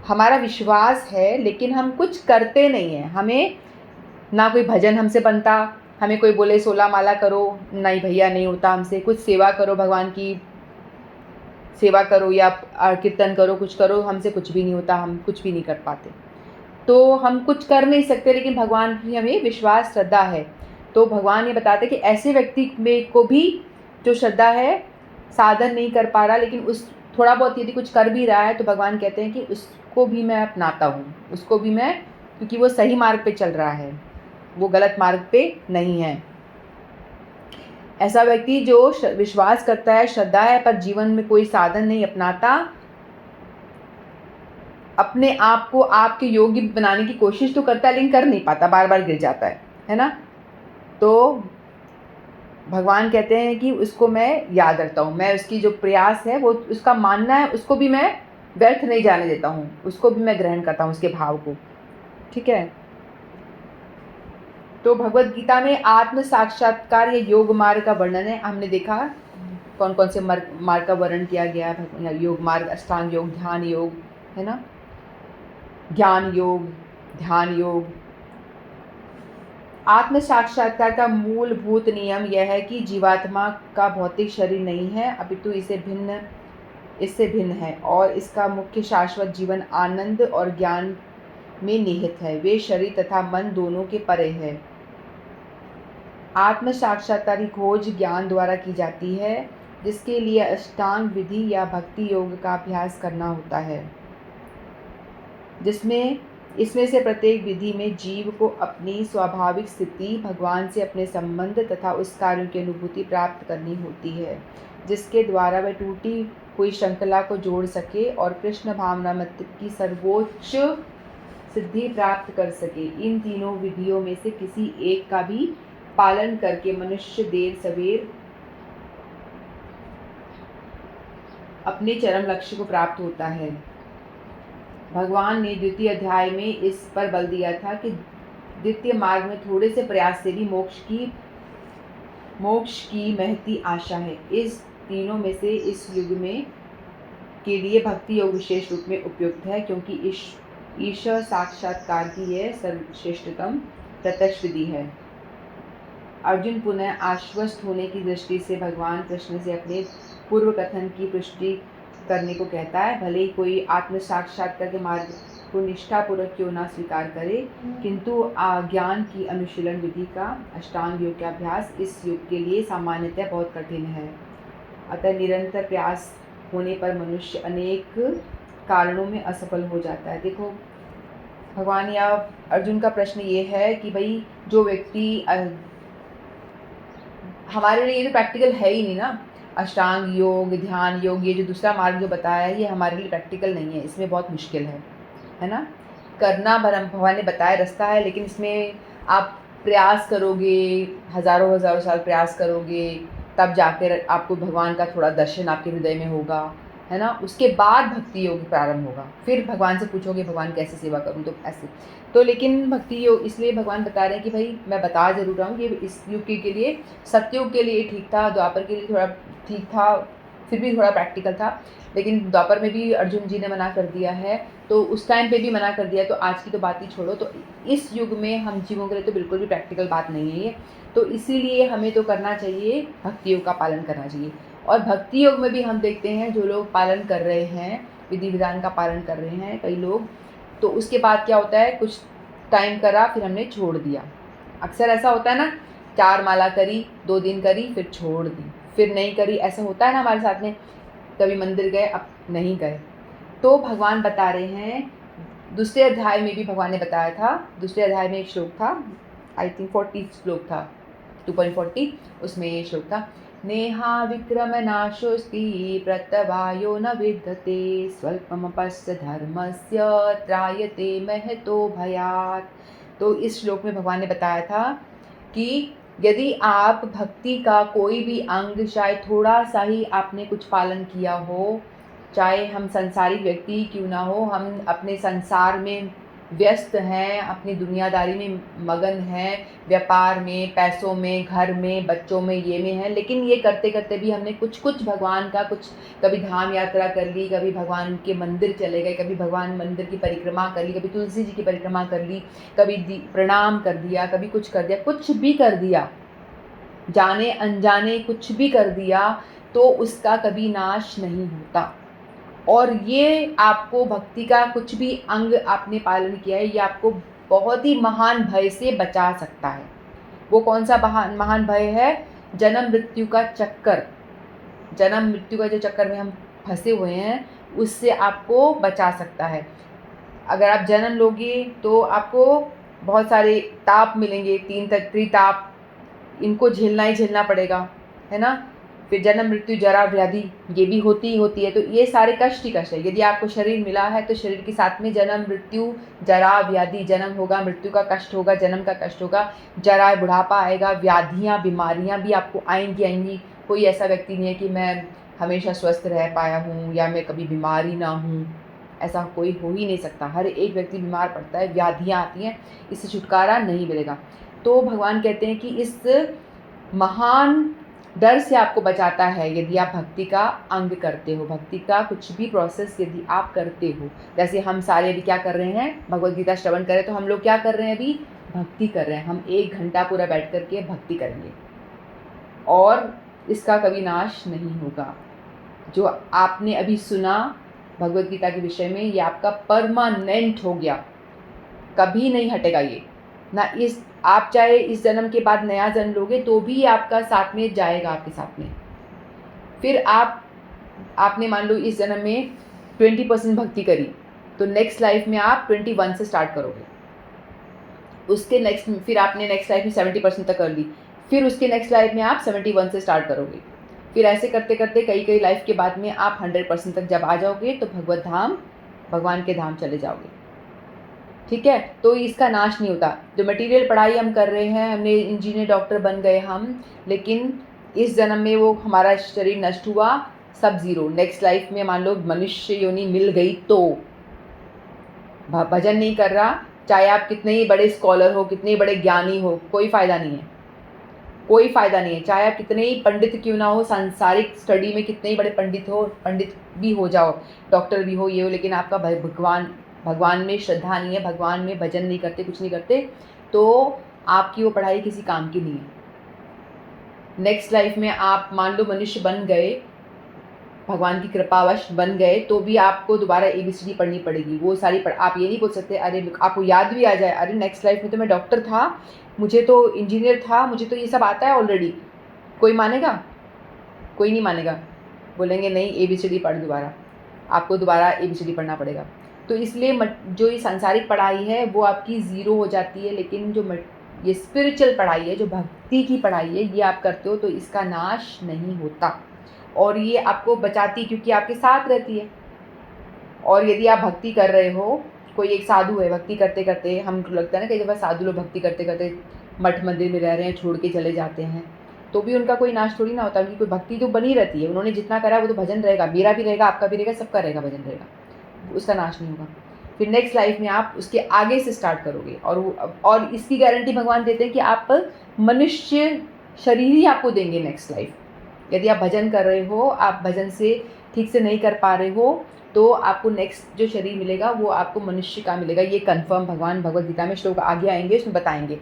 हमारा विश्वास है, लेकिन हम कुछ करते नहीं हैं। हमें ना कोई भजन हमसे बनता, हमें कोई बोले 16 माला करो, नहीं भैया नहीं होता हमसे। कुछ सेवा करो, भगवान की सेवा करो या कीर्तन करो, कुछ करो, हमसे कुछ भी नहीं होता, हम कुछ भी नहीं कर पाते। तो हम कुछ कर नहीं सकते, लेकिन भगवान की हमें विश्वास श्रद्धा है। तो भगवान ये बताते कि ऐसे व्यक्ति में को भी जो श्रद्धा है, साधन नहीं कर पा रहा, लेकिन उस थोड़ा बहुत यदि कुछ कर भी रहा है तो भगवान कहते हैं कि उसको भी मैं अपनाता हूँ, उसको भी मैं, क्योंकि वो सही मार्ग पे चल रहा है, वो गलत मार्ग पे नहीं है। ऐसा व्यक्ति जो विश्वास करता है, श्रद्धा है, पर जीवन में कोई साधन नहीं अपनाता, अपने आप को आपके योग्य बनाने की कोशिश तो करता है, लेकिन कर नहीं पाता, बार बार गिर जाता है ना। तो भगवान कहते हैं कि उसको मैं याद रखता हूँ, मैं उसकी जो प्रयास है, वो उसका मानना है, उसको भी मैं व्यर्थ नहीं जाने देता हूँ, उसको भी मैं ग्रहण करता हूँ, उसके भाव को। ठीक है। तो भगवत गीता में आत्म साक्षात्कार या योग मार्ग का वर्णन है। हमने देखा कौन कौन से मार्ग का वर्णन किया गया है। योग मार्ग, अष्टांग योग, ध्यान योग, है ना, ज्ञान योग, ध्यान योग। आत्म साक्षात्कार का मूलभूत नियम यह है कि जीवात्मा का भौतिक शरीर नहीं है, अपितु इससे भिन्न है, और इसका मुख्य शाश्वत जीवन आनंद और ज्ञान में निहित है। वे शरीर तथा मन दोनों के परे है। आत्म साक्षात्कार की खोज ज्ञान द्वारा की जाती है, जिसके लिए अष्टांग विधि या भक्ति योग का अभ्यास करना होता है, इसमें से प्रत्येक विधि में जीव को अपनी स्वाभाविक स्थिति, भगवान से अपने संबंध तथा उस कार्यों की अनुभूति प्राप्त करनी होती है, जिसके द्वारा वह टूटी हुई श्रृंखला को जोड़ सके और कृष्ण भावनामृत की सर्वोच्च सिद्धि प्राप्त कर सके। इन तीनों विधियों में से किसी एक का भी पालन करके मनुष्य देर सवेर अपने चरम लक्ष्य को प्राप्त होता है। भगवान ने द्वितीय अध्याय में इस पर बल दिया था कि द्वितीय मार्ग में थोड़े से प्रयास से भी मोक्ष की महती आशा है। इस तीनों में से इस युग में के लिए भक्ति योग विशेष रूप में उपयुक्त है, क्योंकि ईश्वर साक्षात्कार की यह सर्वश्रेष्ठतम प्रत्यक्ष विधि है। अर्जुन पुनः आश्वस्त होने की दृष्टि से भगवान कृष्ण से अपने पूर्व कथन की पुष्टि करने को कहता है। भले ही कोई आत्म साक्षात्कार के मार्ग को निष्ठापूर्वक क्यों ना स्वीकार करे, किंतु ज्ञान की अनुशीलन विधि का अष्टांग योग का अभ्यास इस युग के लिए सामान्यतः बहुत कठिन है। अतः निरंतर प्रयास होने पर मनुष्य अनेक कारणों में असफल हो जाता है। देखो, भगवान या अर्जुन का प्रश्न ये है कि भाई जो व्यक्ति, हमारे लिए ये तो प्रैक्टिकल है ही नहीं ना, अष्टांग योग, ध्यान योग, ये जो दूसरा मार्ग जो बताया है, ये हमारे लिए प्रैक्टिकल नहीं है, इसमें बहुत मुश्किल है ना। करना भगवान ने बताया रास्ता है, लेकिन इसमें आप प्रयास करोगे, हज़ारों साल प्रयास करोगे, तब जाकर आपको भगवान का थोड़ा दर्शन आपके हृदय में होगा, है ना। उसके बाद भक्ति योग प्रारंभ होगा, फिर भगवान से पूछोगे भगवान कैसे सेवा करूं, तो ऐसे। तो लेकिन भक्ति योग इसलिए भगवान बता रहे हैं कि भाई मैं बता ज़रूर रहा हूँ कि इस युग के लिए, सतयुग के लिए ठीक था, द्वापर के लिए थोड़ा ठीक था, फिर भी थोड़ा प्रैक्टिकल था, लेकिन द्वापर में भी अर्जुन जी ने मना कर दिया है, तो उस टाइम पे भी मना कर दिया, तो आज की तो बात ही छोड़ो। तो इस युग में हम जीवों के लिए तो बिल्कुल भी प्रैक्टिकल बात नहीं है ये। तो इसीलिए हमें तो करना चाहिए, भक्ति योग का पालन करना चाहिए। और भक्ति योग में भी हम देखते हैं जो लोग पालन कर रहे हैं, विधि विधान का पालन कर रहे हैं कई लोग, तो उसके बाद क्या होता है, कुछ टाइम करा फिर हमने छोड़ दिया। अक्सर ऐसा होता है ना, 4 माला करी, 2 दिन करी, फिर छोड़ दी, फिर नहीं करी, ऐसा होता है ना हमारे साथ में। कभी मंदिर गए, अब नहीं गए। तो भगवान बता रहे हैं, दूसरे अध्याय में भी भगवान ने बताया था, दूसरे अध्याय में एक श्लोक था, आई थिंक 40 श्लोक था, 2.40, उसमें ये श्लोक था, नेहा विक्रम नाशोस्ति प्रत्यवायो न विद्यते स्वल्पमपस्य धर्मस्य त्रायते महतो भयात्। तो इस श्लोक में भगवान ने बताया था कि यदि आप भक्ति का कोई भी अंग, शायद थोड़ा सा ही आपने कुछ पालन किया हो, चाहे हम संसारिक व्यक्ति क्यों ना हो, हम अपने संसार में व्यस्त हैं, अपनी दुनियादारी में मगन हैं, व्यापार में, पैसों में, घर में, बच्चों में, ये में हैं, लेकिन ये करते करते भी हमने कुछ भगवान का कुछ, कभी धाम यात्रा कर ली, कभी भगवान के मंदिर चले गए, कभी भगवान मंदिर की परिक्रमा कर ली, कभी तुलसी जी की परिक्रमा कर ली, कभी प्रणाम कर दिया, कभी कुछ कर दिया, कुछ भी कर दिया, जाने अनजाने कुछ भी कर दिया, तो उसका कभी नाश नहीं होता। और ये आपको भक्ति का कुछ भी अंग आपने पालन किया है, ये आपको बहुत ही महान भय से बचा सकता है। वो कौन सा महान भय है? जन्म मृत्यु का चक्कर, जन्म मृत्यु का जो चक्कर में हम फंसे हुए हैं, उससे आपको बचा सकता है। अगर आप जन्म लोगे तो आपको बहुत सारे ताप मिलेंगे, 3 त्रिताप, इनको झेलना ही झेलना पड़ेगा, है ना। फिर जन्म मृत्यु जरा व्याधि, ये भी होती ही होती है। तो ये सारे कष्ट ही कष्ट है। यदि आपको शरीर मिला है तो शरीर के साथ में जन्म मृत्यु जरा व्याधि, जन्म होगा, मृत्यु का कष्ट होगा, जन्म का कष्ट होगा, जरा बुढ़ापा आएगा, व्याधियाँ बीमारियाँ भी आपको आएंगी। कोई ऐसा व्यक्ति नहीं है कि मैं हमेशा स्वस्थ रह पाया हूँ या मैं कभी बीमार ही ना हूँ, ऐसा कोई हो ही नहीं सकता। हर एक व्यक्ति बीमार पड़ता है, व्याधियाँ आती हैं, इससे छुटकारा नहीं मिलेगा। तो भगवान कहते हैं कि इस महान डर से आपको बचाता है यदि आप भक्ति का अंग करते हो, भक्ति का कुछ भी प्रोसेस यदि आप करते हो। जैसे हम सारे अभी क्या कर रहे हैं, भगवद गीता श्रवण करें, तो हम लोग क्या कर रहे हैं, अभी भक्ति कर रहे हैं। हम 1 घंटा पूरा बैठ करके भक्ति करेंगे और इसका कभी नाश नहीं होगा। जो आपने अभी सुना भगवद गीता के विषय में, ये आपका परमानेंट हो गया, कभी नहीं हटेगा ये ना। इस आप चाहे इस जन्म के बाद नया जन्म लोगे तो भी आपका साथ में जाएगा, आपके साथ में। फिर आपने मान लो इस जन्म में 20% भक्ति करी, तो नेक्स्ट लाइफ में आप 21 से स्टार्ट करोगे। उसके नेक्स्ट फिर आपने नेक्स्ट लाइफ में 70% तक कर ली, फिर उसके नेक्स्ट लाइफ में आप 71 से स्टार्ट करोगे। फिर ऐसे करते करते कई लाइफ के बाद में आप 100% तक जब आ जाओगे तो भगवत धाम, भगवान के धाम चले जाओगे। ठीक है, तो इसका नाश नहीं होता। जो मटेरियल पढ़ाई हम कर रहे हैं, हमने इंजीनियर डॉक्टर बन गए हम, लेकिन इस जन्म में वो हमारा शरीर नष्ट हुआ, सब ज़ीरो। नेक्स्ट लाइफ में मान लो मनुष्य योनि मिल गई तो भजन नहीं कर रहा, चाहे आप कितने ही बड़े स्कॉलर हो, कितने ही बड़े ज्ञानी हो, कोई फ़ायदा नहीं है, कोई फ़ायदा नहीं है। चाहे आप कितने ही पंडित क्यों ना हो, सांसारिक स्टडी में कितने ही बड़े पंडित भी हो जाओ, डॉक्टर भी हो, ये हो, लेकिन आपका भगवान में श्रद्धा नहीं है, भगवान में भजन नहीं करते, कुछ नहीं करते, तो आपकी वो पढ़ाई किसी काम की नहीं है। नेक्स्ट लाइफ में आप मान लो मनुष्य बन गए, भगवान की कृपावश बन गए, तो भी आपको दोबारा ABCD पढ़नी पड़ेगी। वो सारी आप ये नहीं बोल सकते, अरे आपको याद भी आ जाए, अरे नेक्स्ट लाइफ में तो मैं डॉक्टर था, मुझे तो इंजीनियर था, मुझे तो ये सब आता है ऑलरेडी। कोई मानेगा? कोई नहीं मानेगा। बोलेंगे नहीं, ABCD पढ़ दोबारा, आपको दोबारा ABCD पढ़ना पड़ेगा। तो इसलिए जो ये सांसारिक पढ़ाई है वो आपकी ज़ीरो हो जाती है, लेकिन जो ये स्पिरिचुअल पढ़ाई है, जो भक्ति की पढ़ाई है, ये आप करते हो तो इसका नाश नहीं होता और ये आपको बचाती, क्योंकि आपके साथ रहती है। और यदि आप भक्ति कर रहे हो, कोई एक साधु है, भक्ति करते करते, हमको लगता है ना कई दफ़ा साधु लोग भक्ति करते करते मठ मंदिर में रह रहे हैं, छोड़ के चले जाते हैं, तो भी उनका कोई नाश थोड़ी ना होता, उनकी कोई भक्ति तो बनी रहती है। उन्होंने जितना करा वो तो भजन रहेगा, मेरा भी रहेगा, आपका भी रहेगा, सबका रहेगा, भजन रहेगा, उसका नाश नहीं होगा। फिर नेक्स्ट लाइफ में आप उसके आगे से स्टार्ट करोगे और इसकी गारंटी भगवान देते हैं कि आप मनुष्य शरीर ही आपको देंगे नेक्स्ट लाइफ। यदि आप भजन कर रहे हो, आप भजन से ठीक से नहीं कर पा रहे हो, तो आपको नेक्स्ट जो शरीर मिलेगा वो आपको मनुष्य का मिलेगा। ये कंफर्म भगवान भगवद गीता में श्लोक आगे आएंगे, उसमें बताएंगे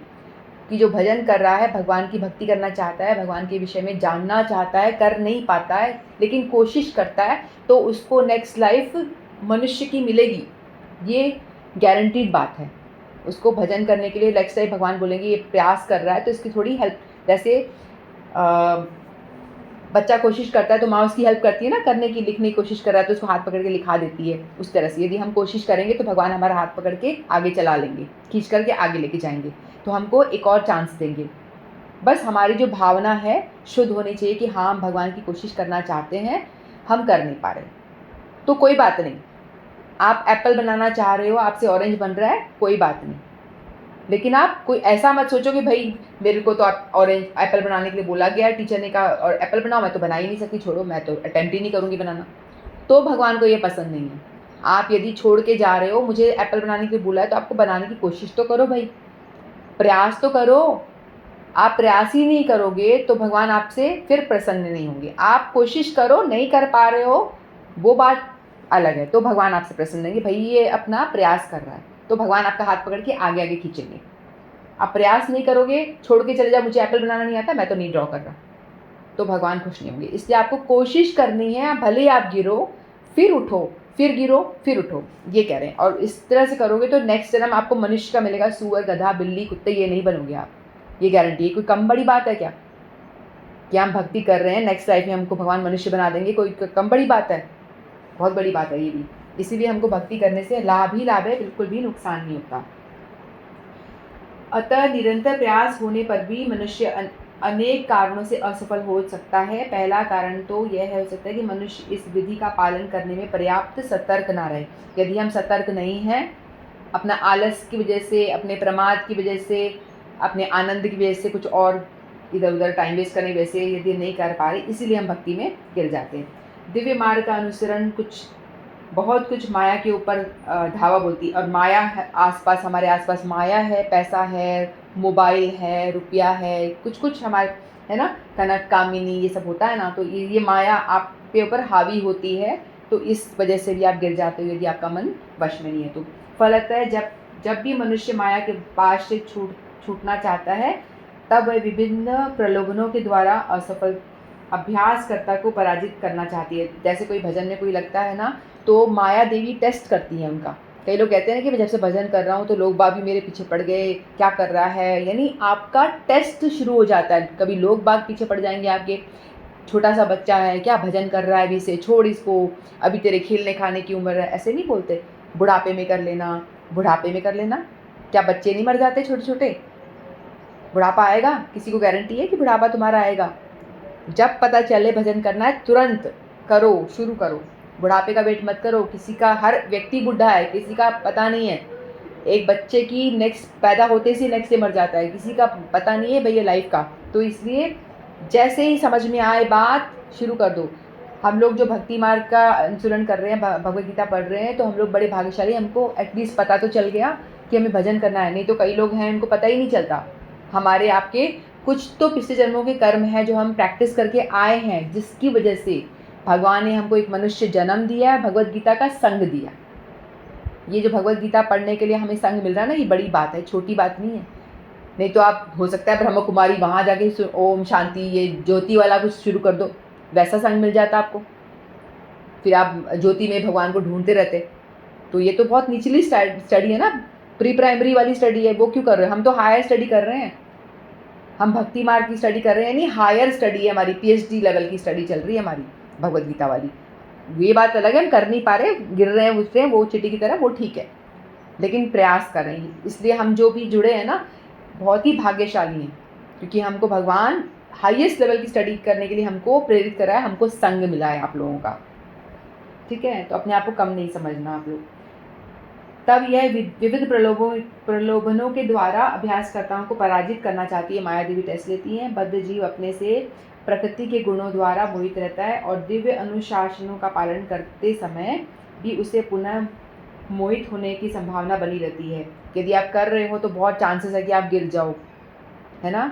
कि जो भजन कर रहा है, भगवान की भक्ति करना चाहता है, भगवान के विषय में जानना चाहता है, कर नहीं पाता है लेकिन कोशिश करता है, तो उसको नेक्स्ट लाइफ मनुष्य की मिलेगी। ये गारंटीड बात है। उसको भजन करने के लिए नेक्स्ट लाइफ भगवान बोलेंगे ये प्रयास कर रहा है तो इसकी थोड़ी हेल्प, जैसे बच्चा कोशिश करता है तो माँ उसकी हेल्प करती है ना करने की, लिखने की कोशिश कर रहा है तो उसको हाथ पकड़ के लिखा देती है। उस तरह से यदि हम कोशिश करेंगे तो भगवान हमारा हाथ पकड़ के आगे चला लेंगे, खींच करके आगे लेके जाएंगे। तो हमको एक और चांस देंगे। बस हमारी जो भावना है शुद्ध होनी चाहिए कि हाँ, हम भगवान की कोशिश करना चाहते हैं, हम कर नहीं पा रहे, तो कोई बात नहीं। आप एप्पल बनाना चाह रहे हो, आपसे ऑरेंज बन रहा है, कोई बात नहीं। लेकिन आप कोई ऐसा मत सोचो कि भाई मेरे को तो आप ऑरेंज एप्पल बनाने के लिए बोला गया, टीचर ने कहा और एप्पल बनाओ, मैं तो बना ही नहीं सकती, छोड़ो, मैं तो अटेम्प्ट ही नहीं करूँगी बनाना। तो भगवान को ये पसंद नहीं है। आप यदि छोड़ के जा रहे हो, मुझे एप्पल बनाने के लिए बोला है तो आपको बनाने की कोशिश तो करो भाई, प्रयास तो करो। आप प्रयास ही नहीं करोगे तो भगवान आपसे फिर प्रसन्न नहीं होंगे। आप कोशिश करो, नहीं कर पा रहे हो वो बात अलग है, तो भगवान आपसे प्रसन्न होंगे, भाई ये अपना प्रयास कर रहा है, तो भगवान आपका हाथ पकड़ के आगे आगे खींचेंगे। आप प्रयास नहीं करोगे, छोड़ के चले जाओ, मुझे एप्पल बनाना नहीं आता, मैं तो नहीं ड्रॉ कर रहा, तो भगवान खुश नहीं होंगे। इसलिए आपको कोशिश करनी है, भले ही आप गिरो फिर उठो, फिर गिरो फिर उठो, ये कह रहे हैं। और इस तरह से करोगे तो नेक्स्ट जन्म आपको मनुष्य का मिलेगा, सुअर, गधा, बिल्ली, कुत्ते ये नहीं बनोगे आप, ये गारंटी है। कोई कम बड़ी बात है क्या कि हम भक्ति कर रहे हैं, नेक्स्ट लाइफ में हमको भगवान मनुष्य बना देंगे, कोई कम बड़ी बात है? बहुत बड़ी बात है ये भी। इसीलिए हमको भक्ति करने से लाभ ही लाभ है, बिल्कुल भी नुकसान नहीं होता। अतः निरंतर प्रयास होने पर भी मनुष्य अनेक कारणों से असफल हो सकता है। पहला कारण तो यह हो सकता है कि मनुष्य इस विधि का पालन करने में पर्याप्त सतर्क ना रहे। यदि हम सतर्क नहीं हैं, अपना आलस की वजह से, अपने प्रमाद की वजह से, अपने आनंद की वजह से, कुछ और इधर उधर टाइम वेस्ट करने की वजह से यदि नहीं कर पा रहे, इसीलिए हम भक्ति में गिर जाते हैं। दिव्य मार्ग का अनुसरण बहुत कुछ माया के ऊपर धावा बोलती है, और माया है आसपास, हमारे आसपास माया है, पैसा है, मोबाइल है, रुपया है, कुछ कुछ हमारे है ना, कनक कामिनी ये सब होता है ना, तो ये माया आपके ऊपर हावी होती है, तो इस वजह से भी आप गिर जाते हो यदि आपका मन वश में नहीं है। तो फलतः जब भी मनुष्य माया के पास से छूटना चाहता है, तब वह विभिन्न प्रलोभनों के द्वारा असफल अभ्यासकर्ता को पराजित करना चाहती है। जैसे कोई भजन में कोई लगता है ना, तो माया देवी टेस्ट करती है उनका। कई लोग कहते हैं कि मैं जब से भजन कर रहा हूँ तो लोग बाग भी मेरे पीछे पड़ गए, क्या कर रहा है, यानी आपका टेस्ट शुरू हो जाता है। कभी लोग बाग पीछे पड़ जाएंगे आपके, छोटा सा बच्चा है, क्या भजन कर रहा है, अभी से छोड़ इसको, अभी तेरे खेलने खाने की उम्र है, ऐसे नहीं बोलते। बुढ़ापे में कर लेना, बुढ़ापे में कर लेना। क्या बच्चे नहीं मर जाते छोटे छोटे? बुढ़ापा आएगा, किसी को गारंटी है कि बुढ़ापा तुम्हारा आएगा? जब पता चले भजन करना है तुरंत करो, शुरू करो, बुढ़ापे का वेट मत करो। किसी का, हर व्यक्ति बुढ़ा है, किसी का पता नहीं है। एक बच्चे की नेक्स्ट पैदा होते से नेक्स्ट डे मर जाता है, किसी का पता नहीं है भैया लाइफ का। तो इसलिए जैसे ही समझ में आए बात, शुरू कर दो। हम लोग जो भक्ति मार्ग का अनुसरण कर रहे हैं, भगवद गीता पढ़ रहे हैं, तो हम लोग बड़े भाग्यशाली, हमको एटलीस्ट पता तो चल गया कि हमें भजन करना है। नहीं तो कई लोग हैं उनको पता ही नहीं चलता। हमारे आपके कुछ तो पिछले जन्मों के कर्म हैं जो हम प्रैक्टिस करके आए हैं, जिसकी वजह से भगवान ने हमको एक मनुष्य जन्म दिया है, भगवद गीता का संग दिया। ये जो भगवद गीता पढ़ने के लिए हमें संग मिल रहा है ना, ये बड़ी बात है, छोटी बात नहीं है। नहीं तो आप हो सकता है ब्रह्म कुमारी वहाँ जाके ओम शांति ये ज्योति वाला कुछ शुरू कर दो, वैसा संग मिल जाता आपको, फिर आप ज्योति में भगवान को ढूंढते रहते। तो ये तो बहुत निचली स्टडी है ना, प्री प्राइमरी वाली स्टडी है, वो क्यों कर रहे हैं? हम तो हायर स्टडी कर रहे हैं, हम भक्ति मार्ग की स्टडी कर रहे हैं, यानी हायर स्टडी है हमारी, PhD लेवल की स्टडी चल रही है हमारी भगवद गीता वाली। ये बात अलग है, हम कर नहीं पा रहे, गिर रहे हैं, उठ रहे हैं, वो चीटी की तरह, वो ठीक है, लेकिन प्रयास कर रहे हैं। इसलिए हम जो भी जुड़े हैं ना, बहुत ही भाग्यशाली हैं, क्योंकि हमको भगवान हाईएस्ट लेवल की स्टडी करने के लिए हमको प्रेरित करा है, हमको संग मिला है आप लोगों का, ठीक है। तो अपने आप को कम नहीं समझना आप लोग। तब यह विविध प्रलोभनों के द्वारा अभ्यासकर्ताओं को पराजित करना चाहती है। माया देवी टेस्ट लेती हैं। बद्ध जीव अपने से प्रकृति के गुणों द्वारा मोहित रहता है और दिव्य अनुशासनों का पालन करते समय भी उसे पुनः मोहित होने की संभावना बनी रहती है। यदि आप कर रहे हो तो बहुत चांसेस है कि आप गिर जाओ, है ना,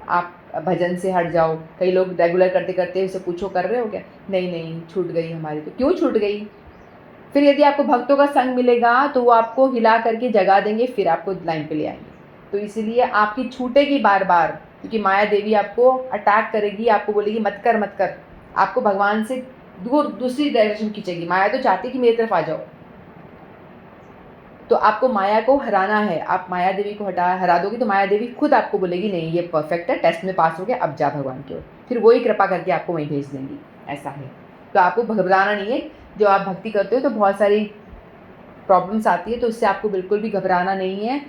आप भजन से हट जाओ। कई लोग रेगुलर करते करते उसे पूछो कर रहे हो क्या, नहीं छूट गई हमारी। तो क्यों छूट गई? फिर यदि आपको भक्तों का संग मिलेगा तो वो आपको हिला करके जगा देंगे, फिर आपको लाइन पे ले आएंगे। तो इसलिए आपकी छूटेगी बार बार, क्योंकि माया देवी आपको अटैक करेगी, आपको बोलेगी मत कर, आपको भगवान से दूर दूसरी डायरेक्शन खींचेगी। माया तो चाहती कि मेरी तरफ आ जाओ, तो आपको माया को हराना है। आप माया देवी को हरा दोगे तो माया देवी खुद आपको बोलेगी नहीं ये परफेक्ट है, टेस्ट में पास हो गया, अब जा भगवान की ओर। फिर वही कृपा करके आपको वहीं भेज देंगी, ऐसा है। तो आपको घबराना नहीं है। जो आप भक्ति करते हो तो बहुत सारी प्रॉब्लम्स आती है, तो उससे आपको बिल्कुल भी घबराना नहीं है।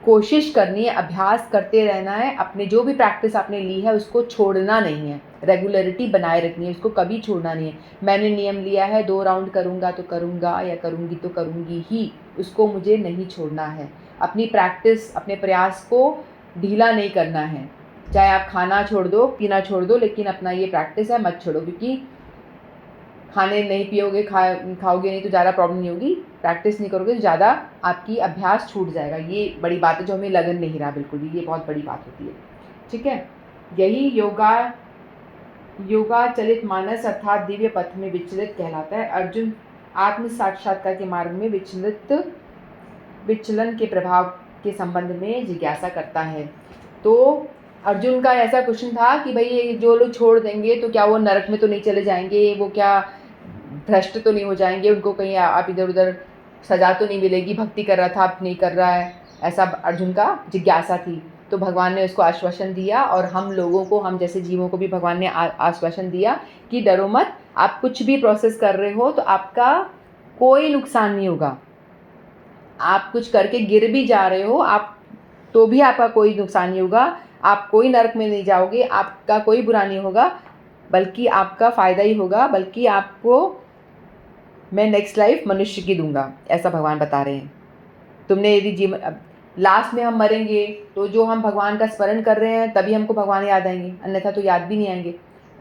कोशिश करनी है, अभ्यास करते रहना है, अपने जो भी प्रैक्टिस आपने ली है उसको छोड़ना नहीं है, रेगुलरिटी बनाए रखनी है, उसको कभी छोड़ना नहीं है। मैंने नियम लिया है 2 राउंड करूँगा तो करूँगा या करूँगी तो करूँगी ही, उसको मुझे नहीं छोड़ना है। अपनी प्रैक्टिस, अपने प्रयास को ढीला नहीं करना है। चाहे आप खाना छोड़ दो, पीना छोड़ दो, लेकिन अपना ये प्रैक्टिस है मत छोड़ो, क्योंकि खाने नहीं पियोगे, खाओगे नहीं तो ज़्यादा प्रॉब्लम नहीं होगी। प्रैक्टिस नहीं करोगे तो ज़्यादा आपकी अभ्यास छूट जाएगा। ये बड़ी बात है जो हमें लगन नहीं रहा बिल्कुल भी, ये बहुत बड़ी बात होती है। ठीक है, यही योगा चलित मानस अर्थात दिव्य पथ में विचलित कहलाता है। अर्जुन आत्म साक्षात्कार के मार्ग में विचलन के प्रभाव के संबंध में जिज्ञासा करता है। तो अर्जुन का ऐसा क्वेश्चन था कि भाई ये जो लोग छोड़ देंगे तो क्या वो नरक में तो नहीं चले जाएंगे, वो क्या भ्रष्ट तो नहीं हो जाएंगे, उनको कहीं आप इधर उधर सजा तो नहीं मिलेगी, भक्ति कर रहा था अब नहीं कर रहा है, ऐसा अर्जुन का जिज्ञासा थी। तो भगवान ने उसको आश्वासन दिया, और हम लोगों को, हम जैसे जीवों को भी भगवान ने आश्वासन दिया कि डरो मत, आप कुछ भी प्रोसेस कर रहे हो तो आपका कोई नुकसान नहीं होगा। आप कुछ करके गिर भी जा रहे हो आप तो भी आपका कोई नुकसान नहीं होगा, आप कोई नरक में नहीं जाओगे, आपका कोई बुरा नहीं होगा, बल्कि आपका फ़ायदा ही होगा, बल्कि आपको मैं नेक्स्ट लाइफ मनुष्य की दूंगा, ऐसा भगवान बता रहे हैं। तुमने यदि जीवन लास्ट में हम मरेंगे तो जो हम भगवान का स्मरण कर रहे हैं तभी हमको भगवान याद आएंगे, अन्यथा तो याद भी नहीं आएंगे।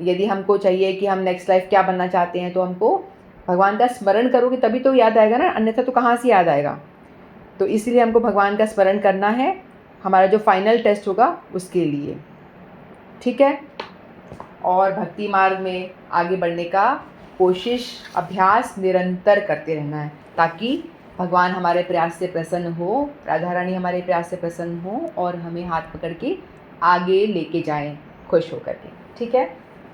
यदि हमको चाहिए कि हम नेक्स्ट लाइफ क्या बनना चाहते हैं तो हमको भगवान का स्मरण करोगे तभी तो याद आएगा ना, अन्यथा तो कहाँ से याद आएगा। तो इसलिए हमको भगवान का स्मरण करना है, हमारा जो फाइनल टेस्ट होगा उसके लिए। ठीक है, और भक्ति मार्ग में आगे बढ़ने का कोशिश, अभ्यास निरंतर करते रहना है, ताकि भगवान हमारे प्रयास से प्रसन्न हो, राधा रानी हमारे प्रयास से प्रसन्न हो और हमें हाथ पकड़ के आगे लेके जाएं खुश होकर के। ठीक है,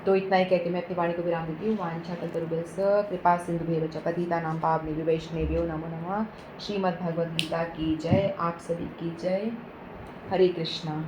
तो इतना ही कह के मैं अपनी वाणी को विराम देती हूँ। वांछा कल्पतरुभ्यश्च कृपा सिंधुभ्येव च पतितानां पावनेभ्यो वैष्णवेभ्यो नमो नमः। श्रीमद् भगवद गीता की जय, आप सभी की जय। हरे कृष्णा।